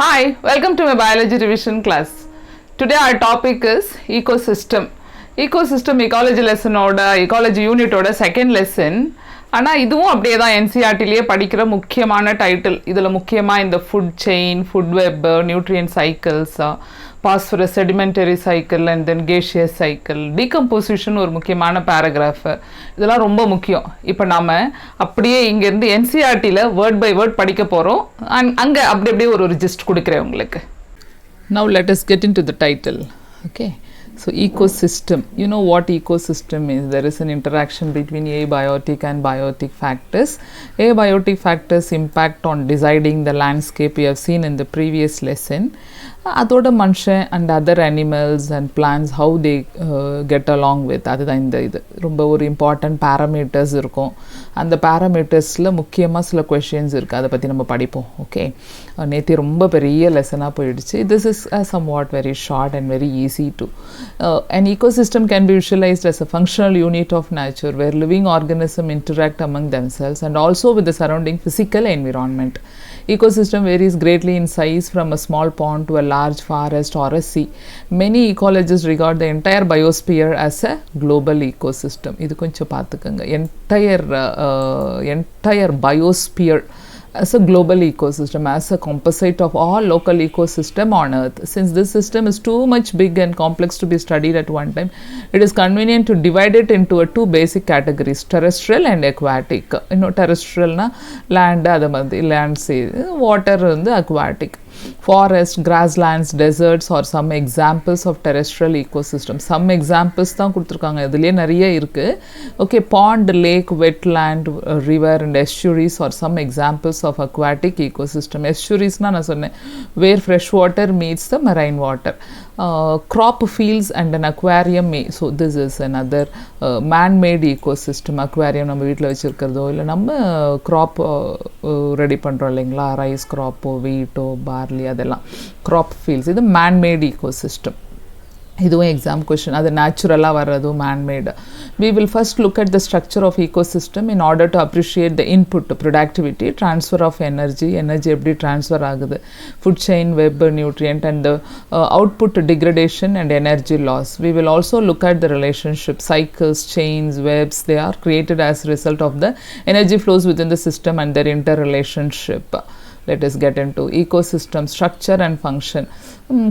Hi, welcome to my biology revision class. Today our topic is ecosystem. Ecosystem ecology lesson oda ecology unit oda second lesson. ஆனால் இதுவும் அப்படியே தான் என்சிஆர்டிலேயே படிக்கிற முக்கியமான title. இதில் முக்கியமாக இந்த food chain, food web, nutrient cycles, phosphorus sedimentary cycle and then gaseous cycle, decomposition ஒரு முக்கியமான பேராகிராஃபு, இதெல்லாம் ரொம்ப முக்கியம். இப்போ நாம் அப்படியே இங்கேருந்து என்சிஆர்டியில் வேர்ட் பை வேர்ட் படிக்க போகிறோம். அங்கே அப்படி அப்படியே ஒரு ஜிஸ்ட் கொடுக்குறேன் உங்களுக்கு. Now let us get into the title. Okay. So ecosystem, you know what ecosystem is. There is an interaction between abiotic and biotic factors. Abiotic factors impact on deciding the landscape we have seen in the previous lesson. அதோட மனுஷன் and other animals and plants how they get along with, அதுதான் இந்த இது ரொம்ப ஒரு important parameters இருக்கும். அந்த பேராமீட்டர்ஸில் முக்கியமாக சில கொஷின்ஸ் இருக்குது, அதை பற்றி நம்ம படிப்போம். ஓகே, நேற்று ரொம்ப பெரிய லெசனாக போயிடுச்சு. This is somewhat very short and very easy to. An ecosystem can be visualized as a functional unit of nature where living organisms interact among themselves and also with the surrounding physical environment. Ecosystem varies greatly in size from a small pond to a large forest or a sea. Many ecologists regard the entire biosphere as a global ecosystem. இது கொஞ்சம் பார்த்துக்கங்க. entire biosphere as a global ecosystem, as a composite of all local ecosystem on earth. Since this system is too much big and complex to be studied at one time, it is convenient to divide it into two basic categories: terrestrial and aquatic. Terrestrial na land, land sea, water and aquatic. Forest, grasslands, deserts are some examples of terrestrial ecosystem. Some examples தான் கொடுத்துருக்காங்க, இதுலேயே நிறைய இருக்குது. Okay, pond, lake, wetland, river and estuaries are some examples of aquatic ecosystem. Estuariesனால் நான் சொன்னேன், where fresh water meets the marine water. Crop fields and an aquarium. So this is another man-made ecosystem. Aquarium நம்ம வீட்டில் வச்சுருக்கிறதோ இல்லை நம்ம crop ready பண்ணுறோம் இல்லைங்களா, rice க்ராப்போ, veto, barley, அதெல்லாம் crop fields. இது man-made ecosystem. இதுவும் எக்ஸாம் கொஷின். அது நேச்சுரலாக வர்றதும் man-made. We will first look at the structure of ecosystem in order to appreciate the input, productivity, transfer of energy எப்படி transfer ஆகுது, food chain, web, nutrient and the output, degradation and energy loss. We will also look at the relationship, cycles, chains, webs. They are created as a result of the energy flows within the system and their interrelationship. Let us get into ecosystem structure and function.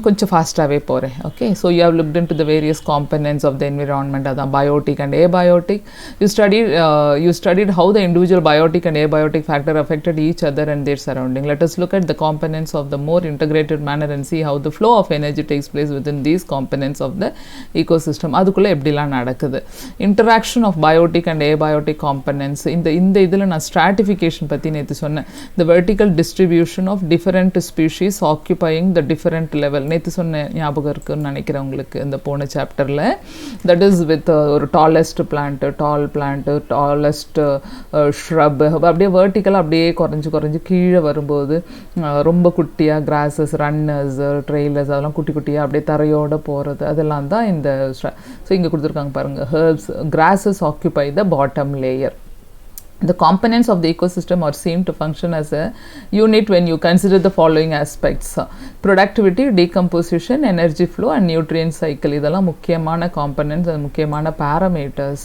கொஞ்சம் ஃபாஸ்ட்டாகவே போகிறேன். Okay, so you have looked into the various components of the environment. அதான் biotic and abiotic. You studied how the individual biotic and abiotic factor affected each other and their surrounding. Let us look at the components of the more integrated manner and see how the flow of energy takes place within these components of the ecosystem. அதுக்குள்ளே எப்படிலாம் நடக்குது. Interaction of biotic and abiotic components. இந்த இதில் நான் stratification பற்றி நேற்று சொன்னேன். the vertical distribution of different species occupying the different level. நேற்று சொன்ன ஞாபகம் இருக்குன்னு நினைக்கிறேன் உங்களுக்கு இந்த போன சாப்டரில். தட் இஸ் வித் ஒரு டாலஸ்ட் பிளான்ட்டு, டாலஸ்ட் ஷ்ரப், அப்படியே வேர்ட்டிக்கலாக அப்படியே குறைஞ்சி கீழே வரும்போது ரொம்ப குட்டியாக கிராஸஸ், ரன்னர்ஸ், ட்ரெய்லர்ஸ், அதெல்லாம் குட்டி குட்டியாக அப்படியே தரையோடு போகிறது, அதெல்லாம் தான் இந்த. ஸோ இங்கே கொடுத்துருக்காங்க பாருங்கள், herbs, grasses occupy the bottom layer. The components of the ecosystem are seen to function as a unit when you consider the following aspects: productivity, decomposition, energy flow and nutrient cycle. இதெல்லாம் முக்கியமான components, அது முக்கியமான parameters.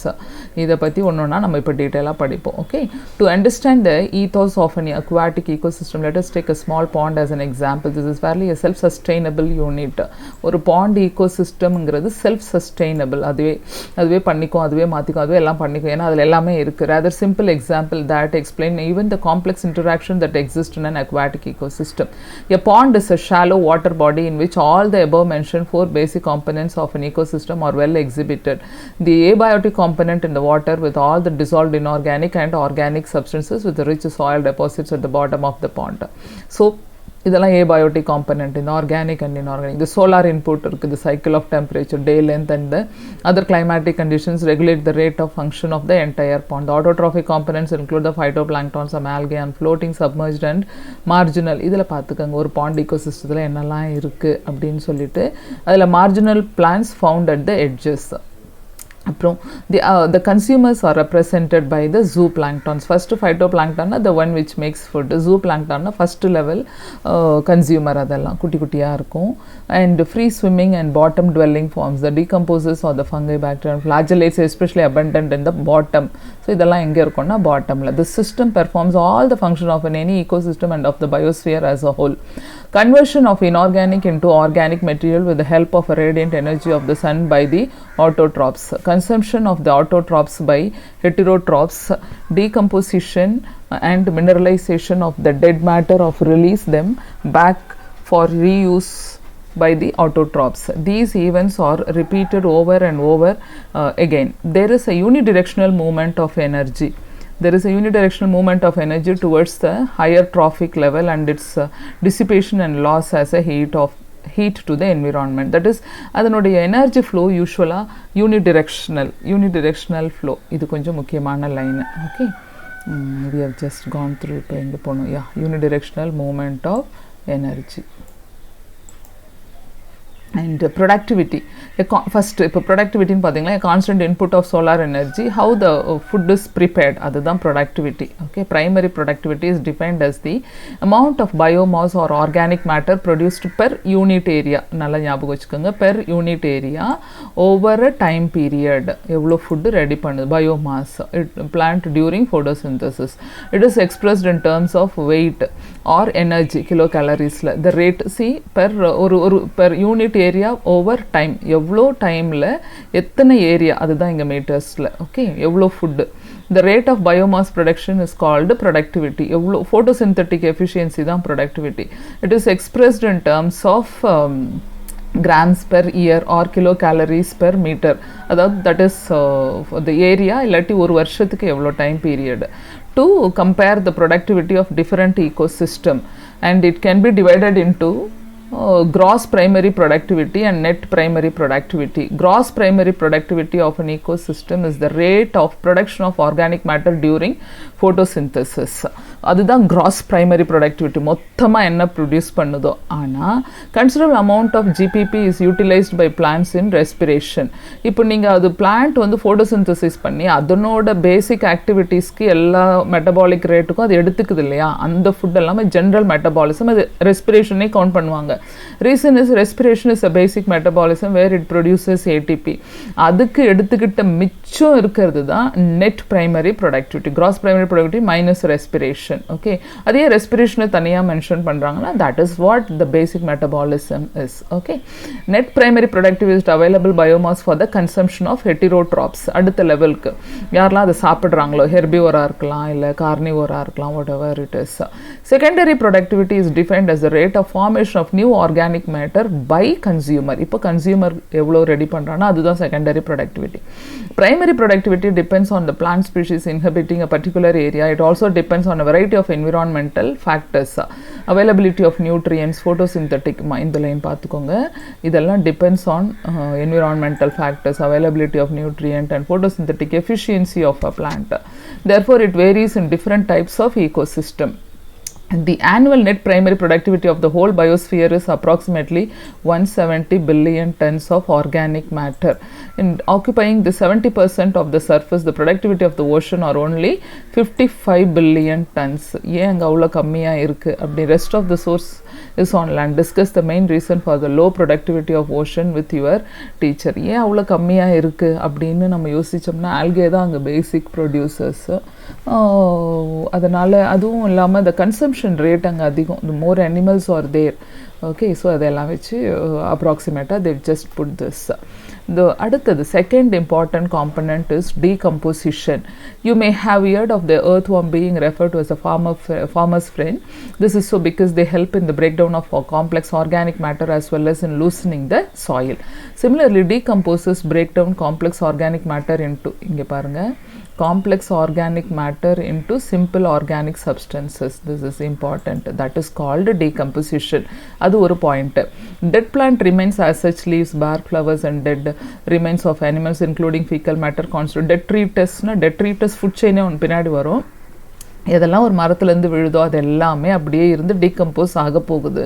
இதை பற்றி ஒன்றுனா நம்ம இப்போ டீட்டெயிலாக படிப்போம். Okay, to understand the ethos of an aquatic ecosystem, let us take a small pond as an example. This is fairly a self-sustainable unit. ஒரு pond ecosystemங்கிறது self-sustainable, அதுவே பண்ணிக்கும், அதுவே மாற்றிக்கும், அதுவே எல்லாம் பண்ணிக்கும், ஏன்னா அதில் எல்லாமே இருக்குது. rather simple example that explain even the complex interaction that exists in an aquatic ecosystem. A pond is a shallow water body in which all the above mentioned four basic components of an ecosystem are well exhibited. The abiotic component in the water with all the dissolved inorganic and organic substances with the rich soil deposits at the bottom of the pond. So இதெல்லாம் abiotic component, இந்த organic and inorganic. இந்த solar input இருக்குது, cycle of temperature, day length and the other climatic conditions regulate the rate of function of the entire pond. The autotrophic components include the phytoplankton, some algae and floating, submerged and marginal. இதில் பார்த்துக்கோங்க ஒரு bond ஈகோசிஸ்டத்தில் என்னெல்லாம் இருக்குது அப்படின்னு சொல்லிட்டு. அதில் marginal plants found at the edges. அப்புறம் the consumers are represented by the zooplanktons. First phytoplankton the one which makes food. Zooplankton first level consumer அதெல்லாம் குட்டி குட்டியா இருக்கும். And free swimming and bottom dwelling forms, the decomposers or the fungi, bacteria and flagellates especially abundant in the bottom. So இதெல்லாம் எங்க இருக்கும்னா bottomல. The system performs all the function of any ecosystem and of the biosphere as a whole. Conversion of inorganic into organic material with the help of a radiant energy of the sun by the autotrophs. Consumption of the autotrophs by heterotrophs. Decomposition and mineralization of the dead matter of release them back for reuse by the autotrophs. These events are repeated over and over again. There is a unidirectional movement of energy. There is a unidirectional movement of energy towards the higher trophic level and its dissipation and loss as a heat to the environment. That is அதனுடைய energy flow usually unidirectional flow. இது கொஞ்சம் முக்கியமான line. Okay, we have just gone through இப்போ எங்க போனோம். Yeah, unidirectional movement of energy. And productivity, first இப்போ productivity ன்னு பாத்தீங்கன்னா constant input of solar energy, how the food is prepared, அதுதான் productivity. Okay, primary productivity is defined as the amount of biomass or organic matter produced per unit area. நல்லா ஞாபகம் வச்சுக்கோங்க, per unit area over a time period. எவ்வளோ food ready பண்ணுது biomass plant during photosynthesis. It is expressed in terms of weight or energy kilocaloriesல. The rate see per unit area over time, எவ்வளோ டைமில் எத்தனை area, அதுதான் இங்கே மீட்டர்ஸில். Okay, எவ்வளோ food. The rate of biomass production is called productivity. எவ்வளோ photosynthetic efficiency தான் productivity. It is expressed in terms of grams per year or kilocalories per meter. அதாவது that is the area இல்லாட்டி ஒரு வருஷத்துக்கு எவ்வளோ time period. To compare the productivity of different ecosystem, and it can be divided into gross primary productivity and net primary productivity. Gross primary productivity of an ecosystem is the rate of production of organic matter during photosynthesis. அதுதான் gross primary productivity, மொத்தமா என்ன produce பண்ணுதோ. ஆனால் considerable amount of GPP is utilized by plants in respiration. இப்போ நீங்கள் அது plant வந்து photosynthesis பண்ணி அதனோட பேசிக் ஆக்டிவிட்டீஸ்க்கு எல்லா மெட்டபாலிக் ரேட்டுக்கும் அது எடுத்துக்குது இல்லையா, அந்த ஃபுட் எல்லாமே ஜென்ரல் மெட்டபாலிசம், அது ரெஸ்பிரேஷனே கவுண்ட் பண்ணுவாங்க. Reason is respiration is a basic metabolism where it produces ATP. அதுக்கு எடுத்துக்கிட்ட மிச்சம் இருக்கிறது தான் net primary productivity. Gross primary productivity minus respiration. Okay, அதே ரெஸ்பிரேஷனை தனியாக மென்ஷன் பண்ணுறாங்கன்னா that is what the basic metabolism is. Okay, net primary productivity is available biomass for the consumption of heterotrophs. அடுத்த லெவலுக்கு யாரெல்லாம் அதை சாப்பிட்றாங்களோ, ஹெர்பிவோராக இருக்கலாம் இல்லை கார்னிவோராக இருக்கலாம், what ever it is. Secondary productivity is defined as the rate of formation of new organic matter by consumer. இப்போ consumer எவ்வளோ ready பண்ணுறான்னா அதுதான் secondary productivity. Primary productivity depends on the plant species inhabiting a particular area. It also depends on a variety of environmental factors. Availability of nutrients, photosynthetic, இந்த line பார்த்துக்கோங்க, இதெல்லாம் depends on environmental factors, availability of nutrient and photosynthetic efficiency of a plant. Therefore, it varies in different types of ecosystem. The annual net primary productivity of the whole biosphere is approximately 170 billion tons of organic matter. In occupying the 70% of the surface, the productivity of the ocean are only 55 billion tons. ஏன் அங்கே அவ்வளோ கம்மியாக இருக்குது அப்படி? Rest of the source is on land. Discuss the main reason for the low productivity of ocean with your teacher. ஏன் அவ்வளோ கம்மியாக இருக்குது அப்படின்னு நம்ம யோசித்தோம்னா algae தான் அங்கே பேசிக் ப்ரொடியூசர்ஸ். அதனால் அதுவும் இல்லாமல் the consumption rate அங்கே அதிகம். The more animals are there. Okay, so அதெல்லாம் வச்சு approximately they've just put this. அடுத்தது second important component is decomposition. You may have heard of the earthworm being referred to as a farmer's friend. This is so because they help in the breakdown of complex organic matter as well as in loosening the soil. Similarly, decomposers break down complex organic matter into, இங்கே பாருங்க, complex organic matter into simple organic substances. This is important. That is called decomposition. அது ஒரு point. Dead plant remains as such, leaves, bark, flowers and dead remains of animals including fecal matter constitute detritus. Detritus food chain ஒன்று பின்னாடி வரும். எதெல்லாம் ஒரு மரத்துலேருந்து விழுதோ அது எல்லாமே அப்படியே இருந்து டீகம்போஸ் ஆக போகுது.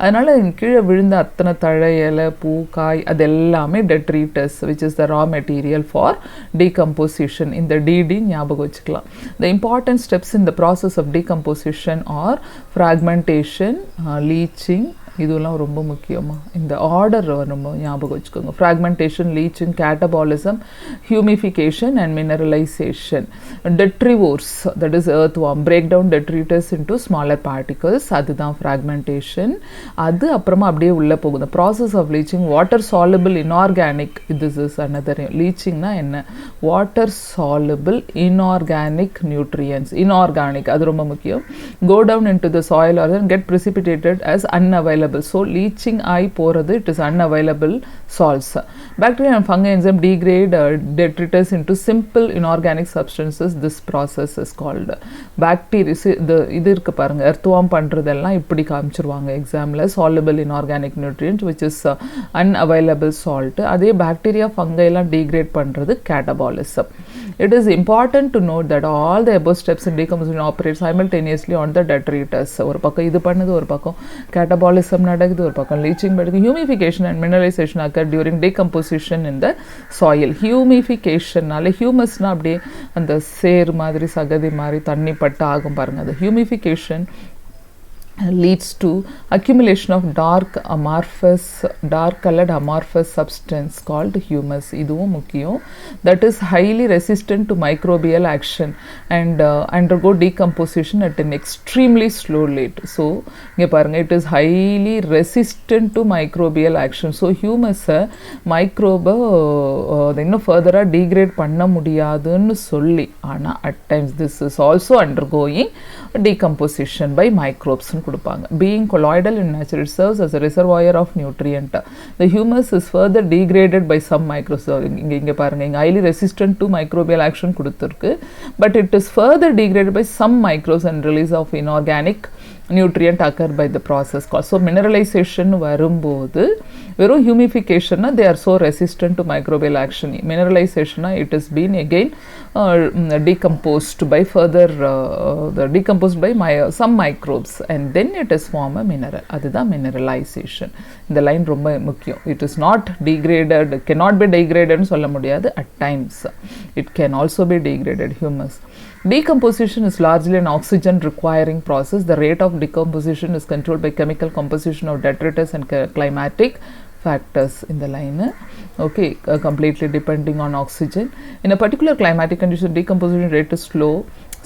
அதனால் கீழே விழுந்த அத்தனை தழை, இலை, பூ, காய் அது எல்லாமே detritus which is the raw material for decomposition. இந்த DD ஞாபகம் வச்சுக்கலாம். The important steps in the process of decomposition are fragmentation, leaching, இதெல்லாம் ரொம்ப முக்கியமா இந்த ஆர்டர் ரொம்ப ஞாபகம் வச்சுக்கோங்க. Fragmentation, leaching, catabolism, humification and mineralisation. Detritivores that is earthworm break down detritus into smaller particles, அதுதான் ஃப்ராக்மெண்டேஷன். அது அப்புறமா அப்படியே உள்ளே போகுது. Process of leaching, water soluble inorganic, this is another. லீச்சிங்னா என்ன? Water soluble inorganic nutrients, inorganic அது ரொம்ப முக்கியம். Go down into the soil or get precipitated as unavailable. So leaching ஆகி போகிறது, it is unavailable salts. Bacteria and fungi enzyme degrade detritus into simple inorganic substances. This process is called bacteria. இது இருக்கு பாருங்க, earthworm பண்ணுறதெல்லாம் இப்படி காமிச்சிருவாங்க எக்ஸாமில். soluble inorganic nutrient which is unavailable salt. அதே bacteria fungi எல்லாம் degrade பண்ணுறது catabolism. It is important to note that all the above steps in decomposition operate simultaneously on the detritus. ஒரு பக்கம் இது பண்ணுது, ஒரு பக்கம் catabolism நடக்குது, ஒரு பக்கம் leaching நடக்குது. Humification and mineralization occur during decomposition in the soil. Humificationனால humusனா அப்படியே அந்த சேர் மாதிரி சகதி மாதிரி தண்ணி பட்டு ஆகும் பாருங்க. அது humification leads to accumulation of dark colored amorphous substance called humus. இதுவும் முக்கியம். That is highly resistant to microbial action and undergo decomposition at an extremely slow rate. So இங்க பாருங்க, it is highly resistant to microbial action. So humus microbe இன்னும் further degrade பண்ண முடியாதுன்னு சொல்லி, ஆனா at times this is also undergoing decomposition by microbes கொடுப்பாங்க. Being colloidal in nature, it serves as a reservoir of nutrient. The humus is further degraded by some microbes. இங்க பாருங்க, இங்க highly resistant to microbial action கொடுத்திருக்கு, but it is further degraded by some microbes and release of inorganic nutrient occur by the process called. So mineralization வரும்போது வெறும் humification they are so resistant to microbial action. Mineralization it has been again decomposed by further decomposed by some microbes and then it is form a mineral. அதுதான் mineralization. இந்த line ரொம்ப முக்கியம். It is not degraded, cannot be degraded னு சொல்ல முடியாது. At times it can also be degraded, humus. Decomposition is largely an oxygen requiring process. The rate of decomposition is controlled by chemical composition of detritus and climatic factors in the line. Okay, completely depending on oxygen. In a particular climatic condition, decomposition rate is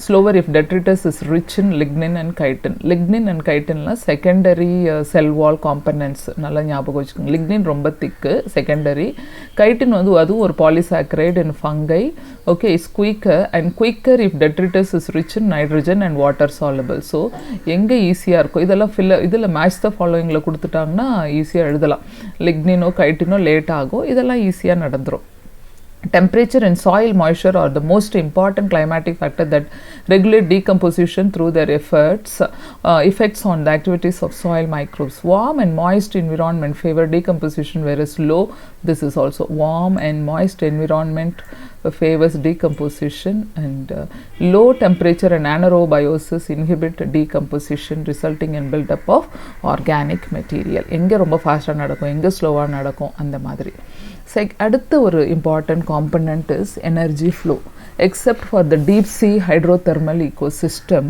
slower if detritus is rich in lignin and chitin. Lignin and chitin secondary cell wall components. நல்லா ஞாபகம் வச்சுக்கோங்க. lignin ரொம்ப திக்கு, secondary. chitin அதுவும் ஒரு polysaccharide in fungi. Okay, is quicker if detritus is rich in nitrogen and water soluble. So எங்க ஈஸியா இருக்கும், இதெல்லாம் இதில் match the followingல கொடுத்துட்டாங்கன்னா ஈஸியா எழுதலாம். lignino chitino லேட் ஆகும், இதெல்லாம் ஈஸியா நடந்துரும். Temperature and soil moisture are the most important climatic factor that regulate decomposition through their effects on the activities of soil microbes. Warm and moist environment favor decomposition, whereas this is also warm and moist environment favors decomposition, and low temperature and anaerobiosis inhibit decomposition, resulting in buildup of organic material. எங்க ரொம்ப ஃபாஸ்டா நடக்கும், எங்க ஸ்லோவா நடக்கும், அந்த மாதிரி. அடுத்த ஒரு important component is energy flow. Except for the deep sea hydrothermal ecosystem,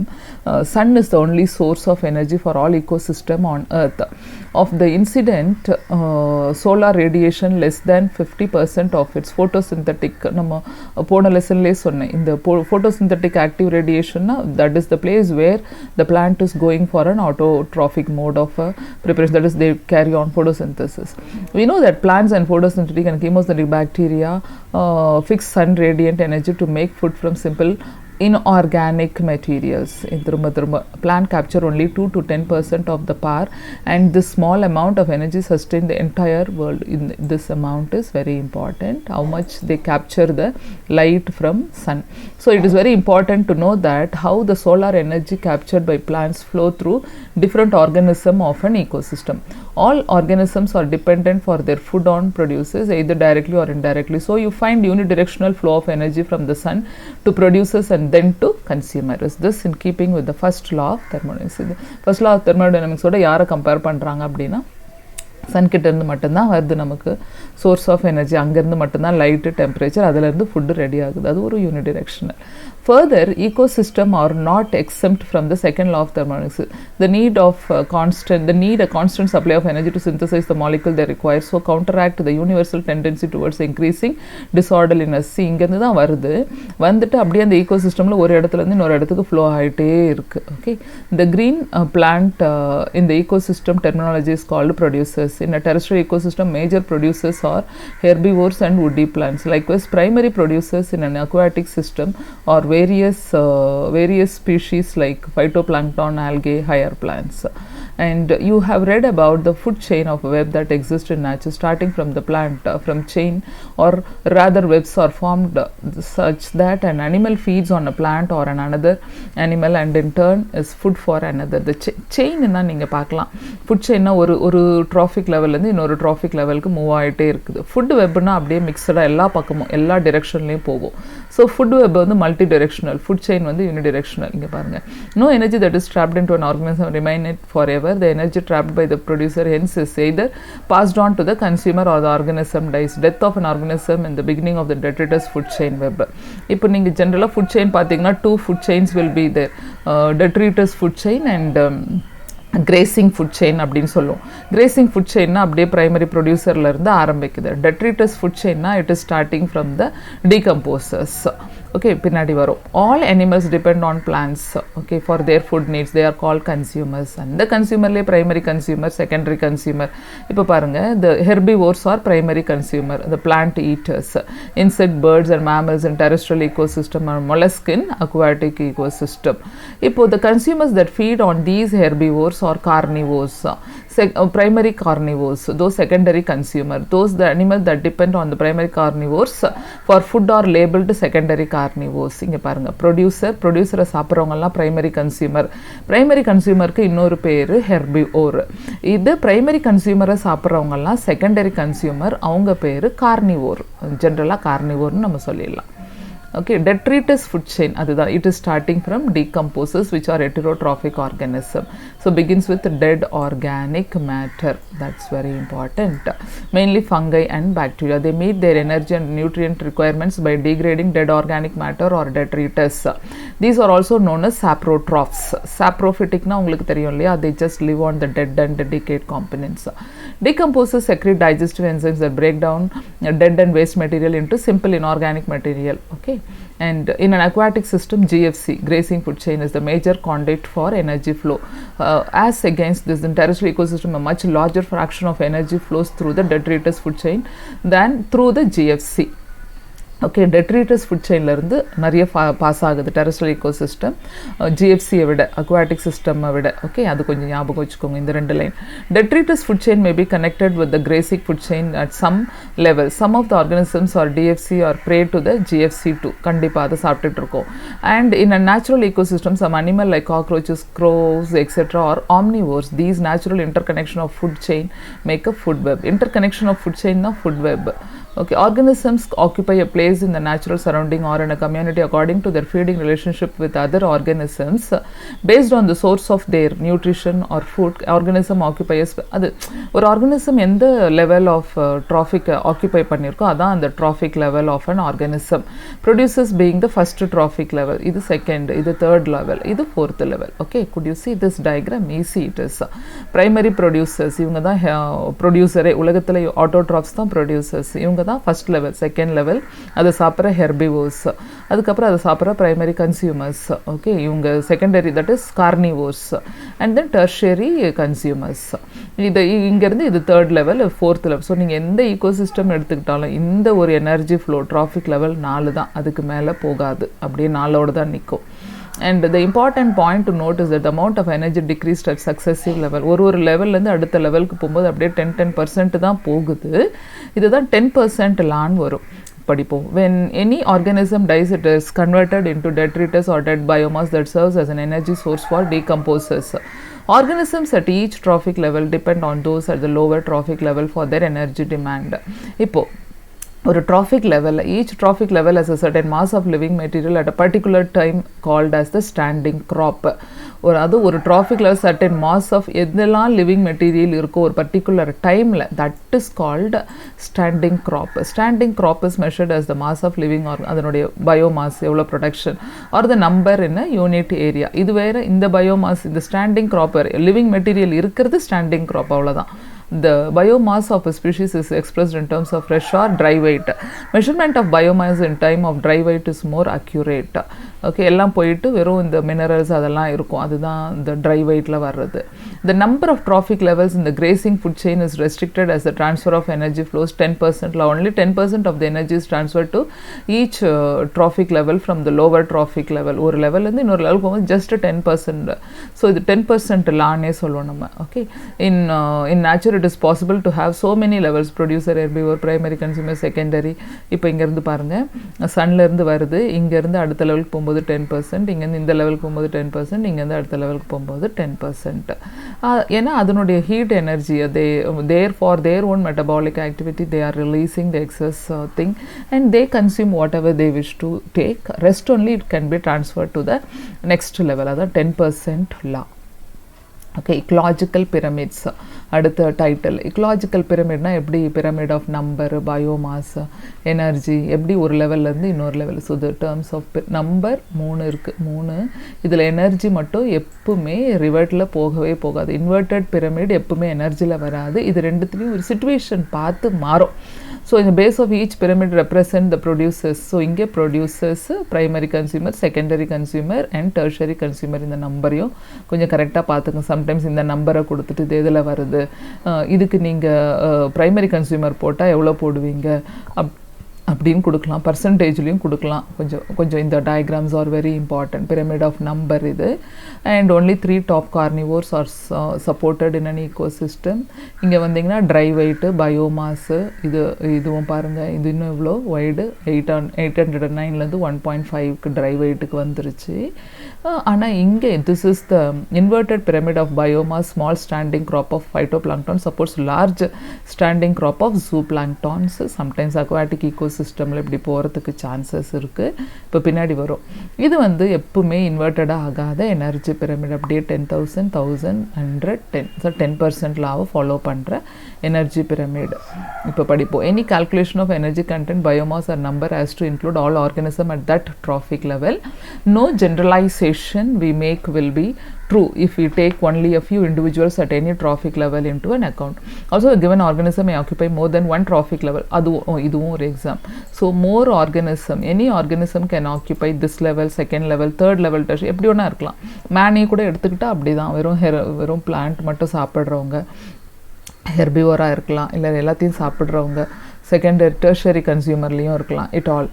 sun is the only source of energy for all ecosystem on earth. Of the incident solar radiation, less than 50% of its photosynthetic, நம்ம போன லெசன்லேயே சொன்னேன், இந்த photosynthetic active radiation that is the place where the plant is going for an autotrophic mode of preparation, that is they carry on photosynthesis. We know that plants and photosynthetic and chemosynthetic bacteria fix sun radiant energy to make food from simple inorganic materials. Plant capture only 2 to 10% of the power, and this small amount of energy sustain the entire world. This amount is very important, how much they capture the light from sun. So it is very important to know that how the solar energy captured by plants flow through different organism of an ecosystem. All organisms are dependent for their food on producers either directly or indirectly. So you find unidirectional flow of energy from the sun to producers and then to consumers. This in keeping with the first law of thermodynamics. First law of thermodynamics oda yara compare பண்றாங்க அப்படினா Sun கிட்ட இருந்து மட்டும்தான் வருது நமக்கு source of energy, அங்கேருந்து மட்டும்தான் light temperature, அதிலேருந்து ஃபுட்டு ரெடி ஆகுது. அது ஒரு யூனிடிரெக்ஷனல். Further, ecosystem are not exempt from the second law of thermodynamics. The need a constant supply of energy to synthesize the molecule they require, so counteract the universal tendency towards increasing disorderliness. இங்கேருந்து தான் வருது, வந்துட்டு அப்படியே அந்த ecosystemல ஒரு இடத்துலேருந்து இன்னொரு இடத்துக்கு ஃப்ளோ ஆகிட்டே இருக்குது. Okay, the green plant in the ecosystem terminology is called producers. In a terrestrial ecosystem, major producers are herbivores and woody plants. Likewise, primary producers in an aquatic system are various species like phytoplankton, algae, higher plants. And you have read about the food chain of web that exists in nature, starting from the plant, from chain or rather webs are formed such that an animal feeds on a plant or an another animal and in turn is food for another. The chain na neenga paakalam, food chain na oru trophic level la innoru trophic level ku move aayite irukku. Food web na அப்படியே மிக்ஸ்டா எல்லா பக்கமும் எல்லா டைரக்ஷன்லயும் போகும். So food web வந்து multi directional, food chain வந்து unidirectional. இங்க பாருங்க, no energy that is trapped into an organism remain it forever. The energy trapped by the producer hence is either passed on to the consumer or the organism dies. Death of an organism in the beginning of the detritus food chain web. இப்போ நீங்க ஜெனரலா food chain பாத்தீங்கன்னா 2 food chains will be there, detritus food chain and grazing food chain அப்படின்னு சொல்லுவோம். Grazing food செயின்னா அப்படியே primary ப்ரொடியூசர்ல இருந்து ஆரம்பிக்குது. டெட்ரிட்டஸ் ஃபுட் செயின்னா it is starting from the decomposers. Okay, பின்னாடி வரும். All animals depend on plants, okay, for their food needs. They are called consumers. அந்த கன்சியூமர்லேயே பிரைமரி கன்சியூமர், செகண்டரி கன்சியூமர். இப்போ பாருங்க, the herbivores are primary consumer, the plant eaters. Insect, birds and mammals in terrestrial ecosystem or mollusk in aquatic ecosystem. இப்போ the consumers that feed on these herbivores or carnivores, primary carnivores, those secondary consumer, those the animals that depend on the primary carnivores for food are labeled secondary carnivores. இங்க பாருங்க, ப்ரொடியூசரை சாப்பிட்றவங்கலாம் primary consumer. Primary கன்சியூமருக்கு இன்னொரு பேர் herbivore. இது primary கன்சியூமரை சாப்பிட்றவங்கலாம் secondary consumer, அவங்க பேர் carnivore. ஜென்ரலாக கார்னிவோர்னு நம்ம சொல்லிடலாம். Okay, detritus food chain, அதுதான், it is starting from decomposers which are heterotrophic organism. So begins with dead organic matter. That's very important. Mainly fungi and bacteria. They meet their energy and nutrient requirements by degrading dead organic matter or detritus. These are also known as saprotrophs. Saprophytic na உங்களுக்கு தெரியும் இல்லையா, they just live on the dead and decayed components. Decomposers secrete digestive enzymes that break down dead and waste material into simple inorganic material. Okay, and in an aquatic system, GFC, grazing food chain, is the major conduit for energy flow. As against this, in terrestrial ecosystem, a much larger fraction of energy flows through the detritus food chain than through the GFC. Okay, detritus food செயின்ல இருந்து நிறைய pass ஆகுது terrestrial ecosystem ஜிஎஃப்சியை விட, aquatic சிஸ்டமை விட. Okay, அது கொஞ்சம் ஞாபகம் வச்சுக்கோங்க இந்த ரெண்டு line. Detritus food chain may be connected with the grazing food chain at some level. Some of the organisms are DFC or prey to the GFC2. கண்டிப்பாக அதை சாப்பிட்டுட்டு இருக்கோம். And in a natural ecosystem, some animal like cockroaches, crows, etc. are omnivores. These natural interconnection of food chain make a food web. Interconnection of food chain na food web. Okay, organisms occupy a place in the natural surrounding or in a community according to their feeding relationship with other organisms. Based on the source of their nutrition or food, organism occupies அது ஒரு organism எந்த level of trophic occupy பண்ணியிருக்கோ அதான் அந்த trophic level of an organism. Producers being the first trophic level, இது second, இது third level, இது fourth level. Okay, good you see this diagram? Easy it is. Primary producers, இவங்க தான் ப்ரொடியூசரே, உலகத்தில் autotrophs தான் ப்ரொடியூசர்ஸ். இவங்க தான் ஃபர்ஸ்ட் லெவல். செகண்ட் லெவல் அதை சாப்பிட்ற ஹெர்பிவோர்ஸ், அதுக்கப்புறம் அதை சாப்பிட்ற பிரைமரி கன்சியூமர்ஸ். ஓகே, இவங்க secondary, that is carnivores, and then tertiary consumers. இது இங்கேருந்து இது third level, fourth level. So நீங்கள் எந்த ecosystem எடுத்துக்கிட்டாலும் இந்த ஒரு எனர்ஜி ஃப்ளோ ட்ராஃபிக் லெவல் 4 தான், அதுக்கு மேலே போகாது, அப்படியே 4ஓடு தான் நிற்கும். And the important point to note is that the amount of energy decreased at successive level. ஒரு லெவல்லேருந்து அடுத்த லெவலுக்கு போகும்போது அப்படியே 10% தான் போகுது. இதுதான் 10% லான் வரும். படிப்போம். When any organism dies, it is converted into detritus or dead biomass that serves as an energy source for decomposers. Organisms at each trophic level depend on those at the lower trophic level for their energy demand. இப்போ ஒரு trophic level, each trophic level has a certain mass of living material at a particular time called as the standing crop. ஒரு trophic level certain mass of எதெல்லாம் living material இருக்கோ ஒரு particular timeல, that is called standing crop. Standing crop is measured as the mass of living or அதனுடைய biomass எவ்வளோ production or the number in a unit area. இது வேற இந்த biomass, இந்த standing crop living material இருக்கிறது standing crop, அவ்வளோதான். The biomass of a species is expressed in terms of fresh or dry weight. Measurement of biomass in time of dry weight is more accurate. Okay, எல்லாம் போயிட்டு வெறும் இந்த minerals அதெல்லாம் இருக்கும், அதுதான் இந்த dry weightல வர்றது. The number of trophic levels in the grazing food chain is restricted as the transfer of energy flows 10%. Only 10% of the energy is transferred to each trophic level from the lower trophic level. ஒரு லெவல்லேருந்து இன்னொரு level போகும்போது just 10%. So இது 10% லானே சொல்லுவோம் நம்ம. Okay, in nature it is possible to have so many levels: producer, herbivore, primary, consumer, secondary. இப்போ இங்கேருந்து பாருங்கள், சன்லேருந்து வருது, இங்கேருந்து அடுத்த லெவலுக்கு போகும்போது 10%, இங்கேருந்து இந்த லெவலுக்கு போகும்போது 10%, இங்கேருந்து அடுத்த லெவலுக்கு போகும்போது 10%. ஏன்னா அதனுடைய heat energy there for their own metabolic activity they are releasing the excess thing and they consume whatever they wish to take. Rest only it can be transferred to the next level, அதான் 10% law. Okay, ecological pyramids அடுத்த title. Ecological பிரமிட்னா எப்படி? Pyramid of number, biomass, energy, எப்படி ஒரு லெவல்லேருந்து இன்னொரு level. So the terms of number 3 இருக்குது, 3. இதில் எனர்ஜி மட்டும் எப்பவுமே ரிவர்ட்டில் போகவே போகாது. இன்வெர்டட் பிரமிட் எப்பவுமே எனர்ஜியில் வராது. இது ரெண்டுத்துலேயும் ஒரு சிச்சுவேஷன் பார்த்து மாறும். ஸோ இந்த base of each pyramid represent the producers. So இங்கே producers, primary consumer, secondary consumer and tertiary consumer. இந்த நம்பரையும் கொஞ்சம் கரெக்டாக பார்த்துங்க. சம்டைம்ஸ் இந்த நம்பரை கொடுத்துட்டு இது எதில் வருது, இதுக்கு நீங்கள் ப்ரைமரி கன்சியூமர் போட்டால் எவ்வளோ போடுவீங்க அப்படின்னு கொடுக்கலாம், பர்சன்டேஜ்லேயும் கொடுக்கலாம். கொஞ்சம் இந்த diagrams are very important. Pyramid of number இது. And only 3 top carnivores are supported in an ecosystem. இங்கே வந்தீங்கன்னா ட்ரை வெயிட்டு, பயோமாஸு, இதுவும் பாருங்கள், இது இன்னும் இவ்வளோ வைடு 809லேருந்து 1.5க்கு ட்ரை வெயிட்டுக்கு வந்துருச்சு. ஆனால் இங்கே this is the inverted pyramid of biomass. Small standing crop of phytoplankton supports large standing crop of zooplanktons. Sometimes aquatic ஈகோசிஸ்டமில் இப்படி போகிறதுக்கு சான்சஸ் இருக்குது. இப்போ பின்னாடி வரும். இது எப்பவுமே இன்வெர்ட்டடாக ஆகாத எனர்ஜி பிரமிட். அப்படியே 10,000, 1,000, 100, 10. ஸோ 10% லாவை ஃபாலோ பண்ணுற எனர்ஜி பிரமிட். இப்போ படிப்போம். Any calculation of energy content, biomass or number has to include all organism at that trophic level. No generalization we make will be true if we take only a few individuals at any trophic level into an account. Also, a given organism may occupy more than one trophic level. இதுவும் ஒரு exam. So more organism, any organism can occupy this level, second level, third level, tertiary, எப்படி ஒன்றா இருக்கலாம். மேனியை கூட எடுத்துக்கிட்டால் அப்படி தான். வெறும் பிளான்ட் மட்டும் சாப்பிட்றவங்க ஹெர்பிவோராக இருக்கலாம், இல்லை எல்லாத்தையும் சாப்பிட்றவங்க செகண்டரி டெர்ஷரி கன்சியூமர்லேயும் இருக்கலாம். It all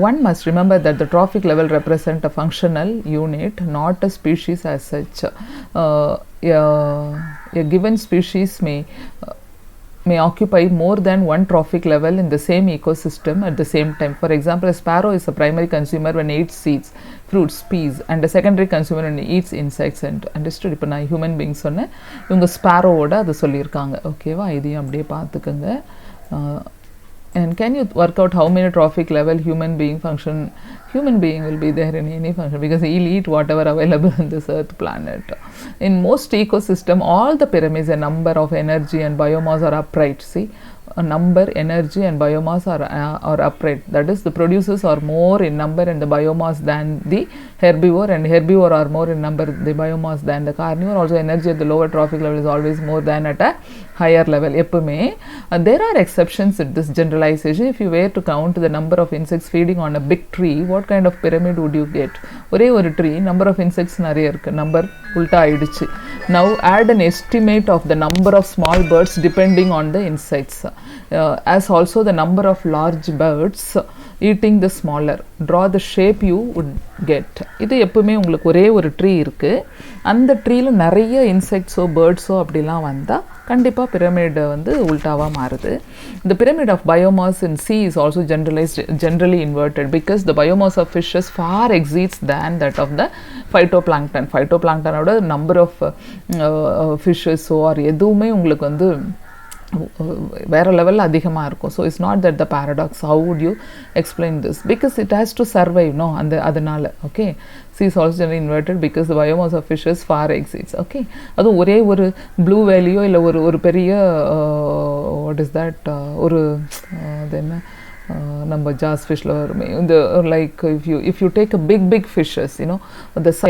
one must remember that the trophic level represent a functional unit, not a species as such. A given species may occupy more than one trophic level in the same ecosystem at the same time. For example, a sparrow is a primary consumer when it eats seeds, fruits, peas, and a secondary consumer when it eats insects. And understood? இப்போ நான் human being சொன்னேன், இவங்க ஸ்பாரோவோட அதை சொல்லியிருக்காங்க. ஓகேவா, இதையும் அப்படியே பார்த்துக்கோங்க. And can you work out how many trophic level human being will be there in any function, because he'll eat whatever available on this earth planet. In most ecosystem, all the pyramids, a number of energy and biomass are upright. See, a number, energy and biomass are upright. That is, the producers are more in number and the biomass than the herbivore, and herbivore are more in number, the biomass, than the carnivore. Also, energy at the lower trophic level is always more than at a higher level. எப்பவுமே there are exceptions in this generalization. If you were to count the number of insects feeding on a big tree, what kind of pyramid would you get? ஒரே ஒரு tree, number of insects நிறைய இருக்கு, number உல்டா ஆயிடுச்சு. Now add an estimate of the number of small birds depending on the insects. as also the number of large birds eating the smaller. Draw the shape you would get. இது எப்பவுமே உங்களுக்கு ஒரே ஒரு tree இருக்குது, அந்த ட்ரீல நிறைய இன்செக்ட்ஸோ பேர்ட்ஸோ அப்படிலாம் வந்தால் கண்டிப்பாக பிரமிட் வந்து உல்டாவாக மாறுது. The pyramid of biomass in sea is also generally inverted because the biomass of fishes far exceeds than that of the phytoplankton. Phytoplanktonோட number of fishes or எதுவுமே உங்களுக்கு வந்து வேற லெவலில் அதிகமாக இருக்கும். So it's not that the paradox. How would you explain this? Because it has to survive, no, அதனால. Okay, sea is also generally inverted because the biomass of fishes far exceeds. Okay, அதுவும் ஒரே ஒரு blue வேலியோ இல்லை ஒரு பெரிய what is that, ஒரு அது என்ன நம்ம ஜாஸ் ஃபிஷ்ல வருமே இந்த, like if you take a big fishes, you know,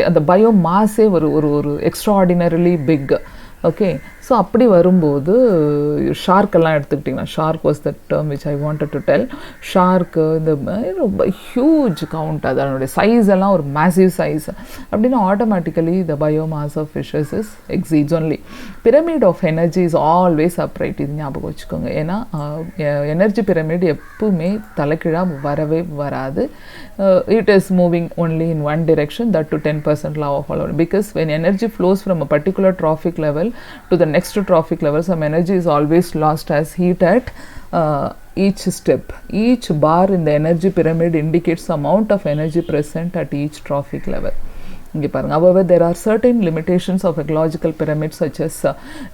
அந்த பயோமாஸே ஒரு எக்ஸ்ட்ராஆர்டினரிலி பிக். ஓகே, ஸோ அப்படி வரும்போது ஷார்க்கெல்லாம் எடுத்துக்கிட்டிங்கன்னா, shark was the term which I wanted to tell. ஷார்க்கு இந்த ரொம்ப ஹியூஜ் கவுண்ட், அதனுடைய சைஸ் எல்லாம் ஒரு மேசிவ் சைஸ் அப்படின்னா automatically the biomass of fishes is exceeds only. Pyramid of energy is always upright, இது ஞாபகம் வச்சுக்கோங்க. ஏன்னா எனர்ஜி பிரமிட் எப்பவுமே தலைக்கீழாக வரவே வராது. It is moving only in one direction, that to 10% law of allowance, because when energy flows from a particular trophic level to the next trophic level, some energy is always lost as heat at each step. Each bar in the energy pyramid indicates the amount of energy present at each trophic level. However, there are certain limitations of ecological pyramids, such as